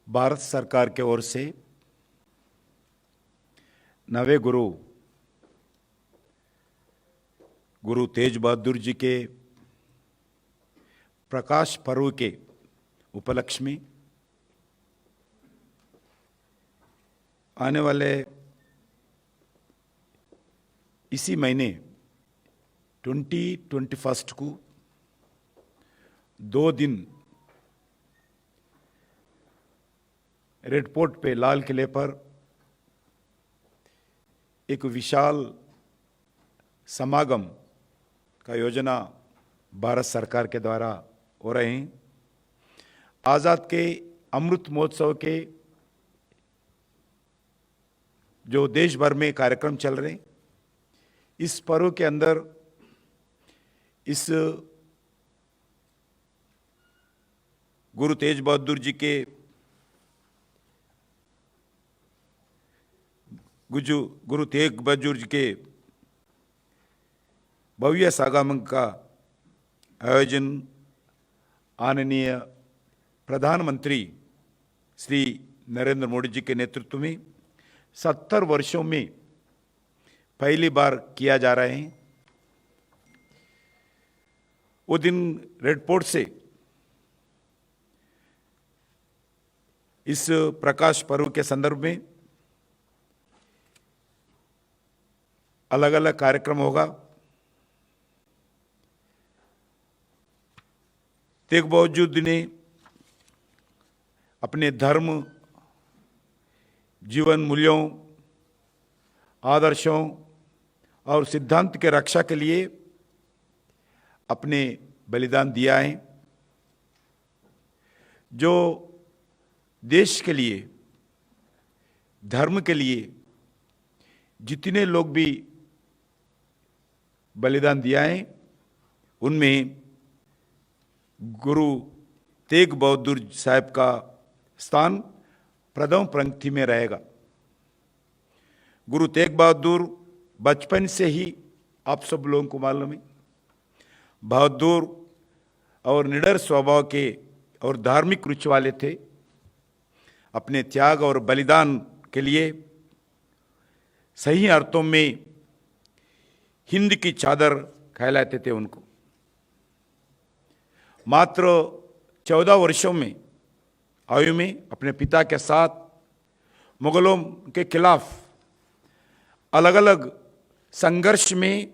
भारत सरकार के ओर से नवे गुरु तेज बहादुर जी के प्रकाश पर्व के उपलक्ष्य में आने वाले इसी महीने 21 को 2 दिन रेड फोर्ट पे लाल किले पर एक विशाल समागम का योजना भारत सरकार के द्वारा हो रहे हैं। आज़ाद के अमृत महोत्सव के जो देश भर में कार्यक्रम चल रहे हैं, इस पर्व के अंदर इस गुरु तेज बहादुर जी के गुरु तेग बहादुर जी के भव्य समागम का आयोजन आदरणीय प्रधानमंत्री श्री नरेंद्र मोदी जी के नेतृत्व में 70 वर्षों में पहली बार किया जा रहा है। वो दिन रेड फोर्ट से इस प्रकाश पर्व के संदर्भ में अलग अलग कार्यक्रम होगा। तेग बहादुर जी ने अपने धर्म, जीवन मूल्यों, आदर्शों और सिद्धांत के रक्षा के लिए अपने बलिदान दिया है। जो देश के लिए, धर्म के लिए जितने लोग भी बलिदान दिया है, उनमें गुरु तेग बहादुर साहब का स्थान प्रथम पंक्ति में रहेगा। गुरु तेग बहादुर बचपन से ही आप सब लोगों को मालूम है, बहादुर और निडर स्वभाव के और धार्मिक रुचि वाले थे। अपने त्याग और बलिदान के लिए सही अर्थों में हिंद की चादर कहलाते थे। उनको मात्र 14 वर्षों में आयु में अपने पिता के साथ मुगलों के खिलाफ अलग अलग संघर्ष में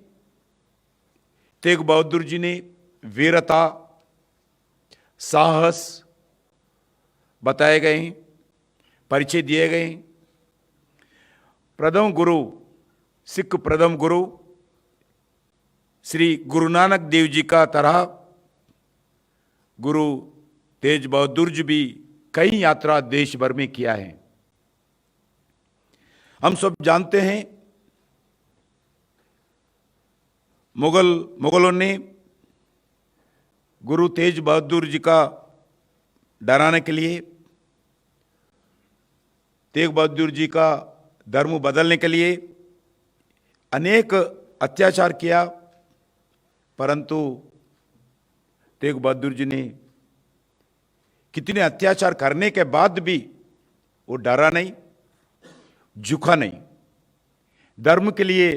तेग बहादुर जी ने वीरता, साहस बताए गए हैं, परिचय दिए गए हैं। प्रथम गुरु, सिख प्रथम गुरु श्री गुरु नानक देव जी का तरह गुरु तेज बहादुर जी भी कई यात्रा देश भर में किया है। हम सब जानते हैं, मुगलों ने गुरु तेज बहादुर जी का डराने के लिए, तेग बहादुर जी का धर्म बदलने के लिए अनेक अत्याचार किया, परंतु तेग बहादुर जी ने कितने अत्याचार करने के बाद भी वो डरा नहीं, झुका नहीं, धर्म के लिए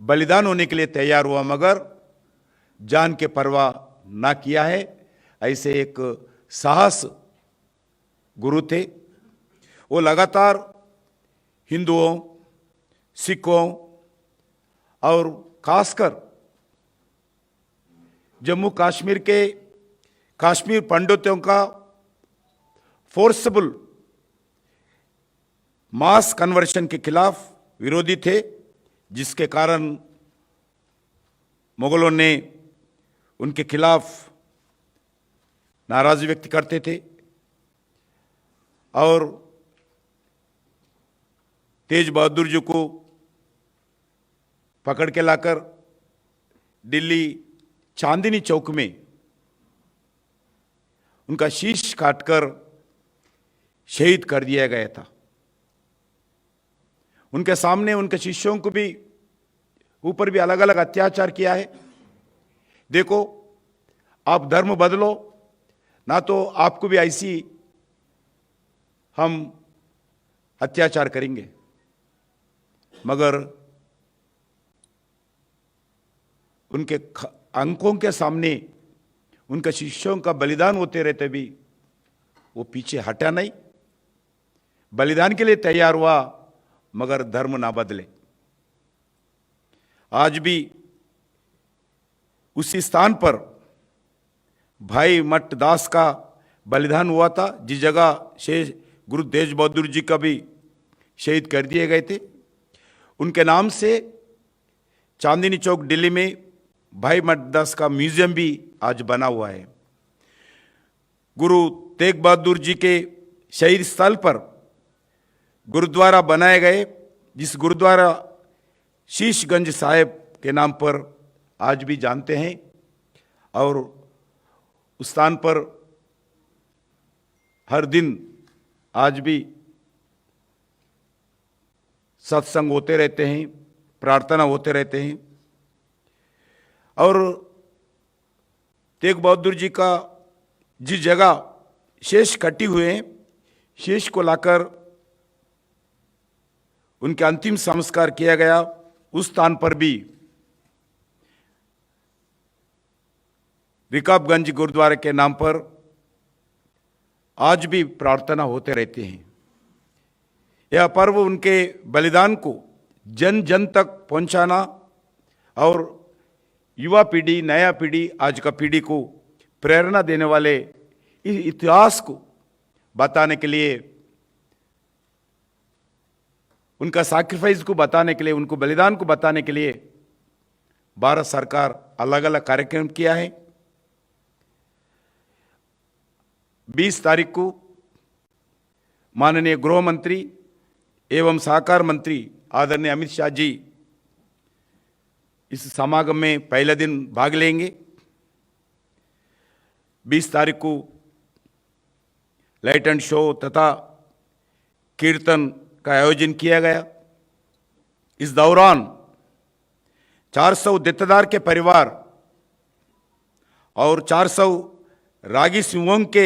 बलिदान होने के लिए तैयार हुआ, मगर जान के परवाह ना किया है। ऐसे एक साहस गुरु थे। वो लगातार हिंदुओं, सिखों और खासकर जम्मू कश्मीर के कश्मीर पंडितों का फोर्सबल मास कन्वर्शन के खिलाफ विरोधी थे, जिसके कारण मुगलों ने उनके खिलाफ नाराजगी व्यक्त करते थे और तेज बहादुर जी को पकड़ के लाकर दिल्ली चांदनी चौक में उनका शीश काटकर शहीद कर दिया गया था। उनके सामने उनके शिष्यों को भी ऊपर भी अलग अलग अत्याचार किया है। देखो, आप धर्म बदलो, ना तो आपको भी ऐसी हम अत्याचार करेंगे, मगर उनके अंकों के सामने उनके शिष्यों का बलिदान होते रहते भी वो पीछे हटा नहीं, बलिदान के लिए तैयार हुआ, मगर धर्म ना बदले। आज भी उसी स्थान पर भाई मठ दास का बलिदान हुआ था, जिस जगह शेष गुरु तेज बहादुर जी का भी शहीद कर दिए गए थे। उनके नाम से चांदनी चौक दिल्ली में भाई मठ दास का म्यूजियम भी आज बना हुआ है। गुरु तेग बहादुर जी के शहीद स्थल पर गुरुद्वारा बनाए गए, जिस गुरुद्वारा शीशगंज साहिब के नाम पर आज भी जानते हैं, और उस स्थान पर हर दिन आज भी सत्संग होते रहते हैं, प्रार्थना होते रहते हैं। और तेग बहादुर जी का जिस जगह शेष कटी हुए हैं, शेष को लाकर उनके अंतिम संस्कार किया गया, उस स्थान पर भी रिकाबगंज गुरुद्वारे के नाम पर आज भी प्रार्थना होते रहते हैं। यह पर्व उनके बलिदान को जन जन तक पहुंचाना और युवा पीढ़ी, नया पीढ़ी, आज का पीढ़ी को प्रेरणा देने वाले इस इतिहास को बताने के लिए, उनका सैक्रिफाइस को बताने के लिए, उनको बलिदान को बताने के लिए भारत सरकार अलग अलग कार्यक्रम किया है। 20 तारीख को माननीय गृह मंत्री एवं सहकार मंत्री आदरणीय अमित शाह जी इस समागम में पहले दिन भाग लेंगे। 20 तारीख को लाइट एंड शो तथा कीर्तन का आयोजन किया गया। इस दौरान 400 देतेदार के परिवार और 400 रागी सिंहों के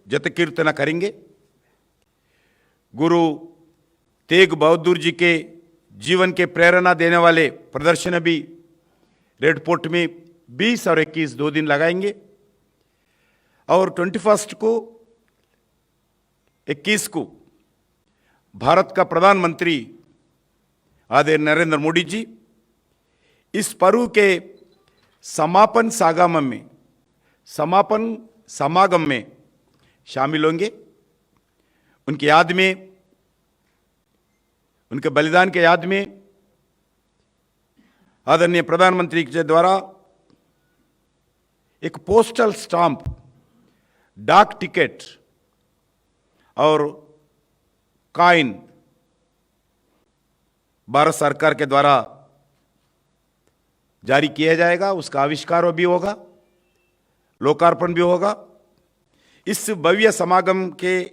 जत कीर्तन करेंगे। गुरु तेग बहादुर जी के जीवन के प्रेरणा देने वाले प्रदर्शन भी रेड फोर्ट में 20 और 21 2 दिन लगाएंगे। और 21 को 21 को भारत का प्रधानमंत्री आदरणीय नरेंद्र मोदी जी इस पर्व के समापन समागम में शामिल होंगे। उनकी याद में, उनके बलिदान के याद में आदरणीय प्रधानमंत्री के द्वारा एक पोस्टल स्टाम्प, डाक टिकट और कॉइन भारत सरकार के द्वारा जारी किया जाएगा। उसका आविष्कार भी होगा, लोकार्पण भी होगा। इस भव्य समागम के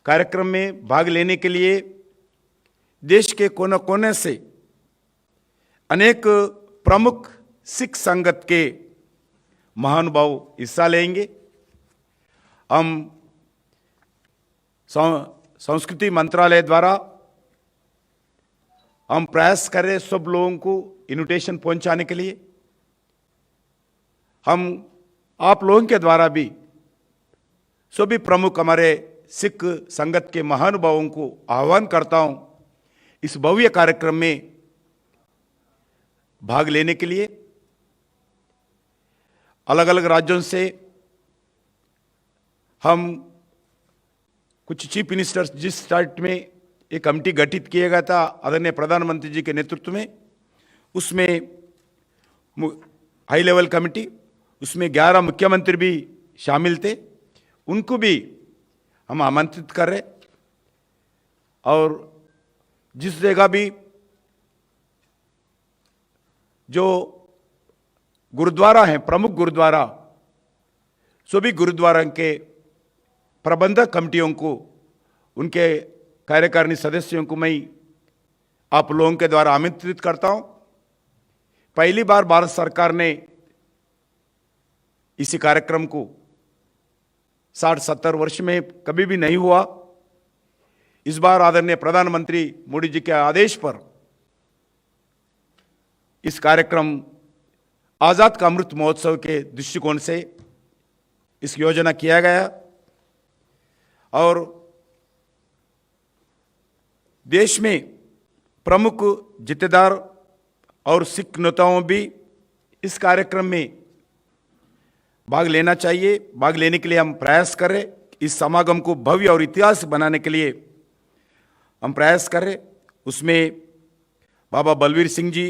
कार्यक्रम में भाग लेने के लिए देश के कोने कोने से अनेक प्रमुख सिख संगत के महानुभाव हिस्सा लेंगे। हम संस्कृति मंत्रालय द्वारा हम प्रयास कर रहे सब लोगों को इन्विटेशन पहुंचाने के लिए। हम आप लोगों के द्वारा भी सभी प्रमुख हमारे सिख संगत के महानुभावों को आह्वान करता हूं इस भव्य कार्यक्रम में भाग लेने के लिए। अलग अलग राज्यों से हम कुछ चीफ मिनिस्टर्स, जिस स्टेट में एक कमेटी गठित किया गया था आदरणीय प्रधानमंत्री जी के नेतृत्व में, उसमें हाई लेवल कमेटी, उसमें 11 मुख्यमंत्री भी शामिल थे। उनको भी हम आमंत्रित कर रहे। और जिस जगह भी जो गुरुद्वारा हैं, प्रमुख गुरुद्वारा, सभी गुरुद्वारा के प्रबंधक कमेटियों को, उनके कार्यकारिणी सदस्यों को मैं आप लोगों के द्वारा आमंत्रित करता हूं। पहली बार भारत सरकार ने इसी कार्यक्रम को 60-70 वर्ष में कभी भी नहीं हुआ। इस बार आदरणीय प्रधानमंत्री मोदी जी के आदेश पर इस कार्यक्रम आजाद का अमृत महोत्सव के दृष्टिकोण से इस योजना किया गया और देश में प्रमुख जितेदार और सिख नेताओं भी इस कार्यक्रम में भाग लेना चाहिए। भाग लेने के लिए हम प्रयास कर रहे। इस समागम को भव्य और इतिहास बनाने के लिए हम प्रयास कर रहे। उसमें बाबा बलवीर सिंह जी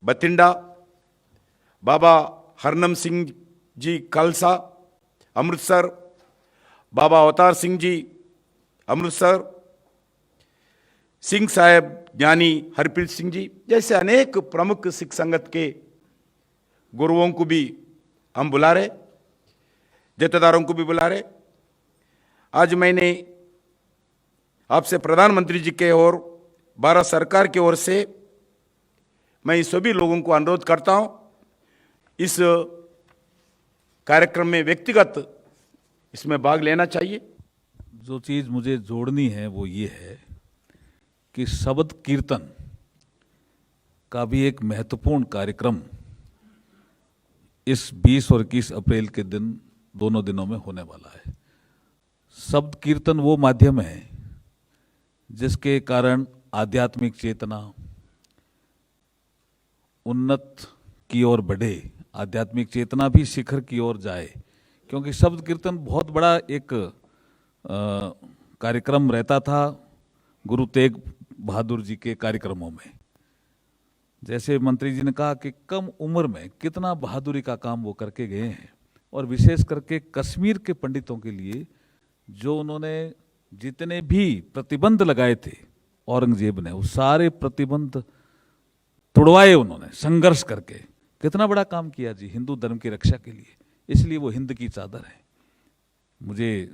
बतिंडा, बाबा हरनम सिंह जी खालसा अमृतसर, बाबा अवतार सिंह जी अमृतसर, सिंह साहब ज्ञानी हरप्रीत सिंह जी जैसे अनेक प्रमुख सिख संगत के गुरुओं को भी हम बुला रहे, जथेदारों को भी बुला रहे। आज मैंने आपसे प्रधानमंत्री जी के और भारत सरकार की ओर से मैं सभी लोगों को अनुरोध करता हूं, इस कार्यक्रम में व्यक्तिगत इसमें भाग लेना चाहिए। जो चीज़ मुझे जोड़नी है वो ये है कि शब्द कीर्तन का भी एक महत्वपूर्ण कार्यक्रम इस 20 और 21 अप्रैल के दिन दोनों दिनों में होने वाला है। शब्द कीर्तन वो माध्यम है जिसके कारण आध्यात्मिक चेतना उन्नत की ओर बढ़े, आध्यात्मिक चेतना भी शिखर की ओर जाए, क्योंकि शब्द कीर्तन बहुत बड़ा एक कार्यक्रम रहता था गुरु तेग बहादुर जी के कार्यक्रमों में। जैसे मंत्री जी ने कहा कि कम उम्र में कितना बहादुरी का काम वो करके गए हैं, और विशेष करके कश्मीर के पंडितों के लिए जो उन्होंने जितने भी प्रतिबंध लगाए थे औरंगजेब ने, वो सारे प्रतिबंध तुड़वाए उन्होंने संघर्ष करके। कितना बड़ा काम किया जी हिंदू धर्म की रक्षा के लिए, इसलिए वो हिंद की चादर है। मुझे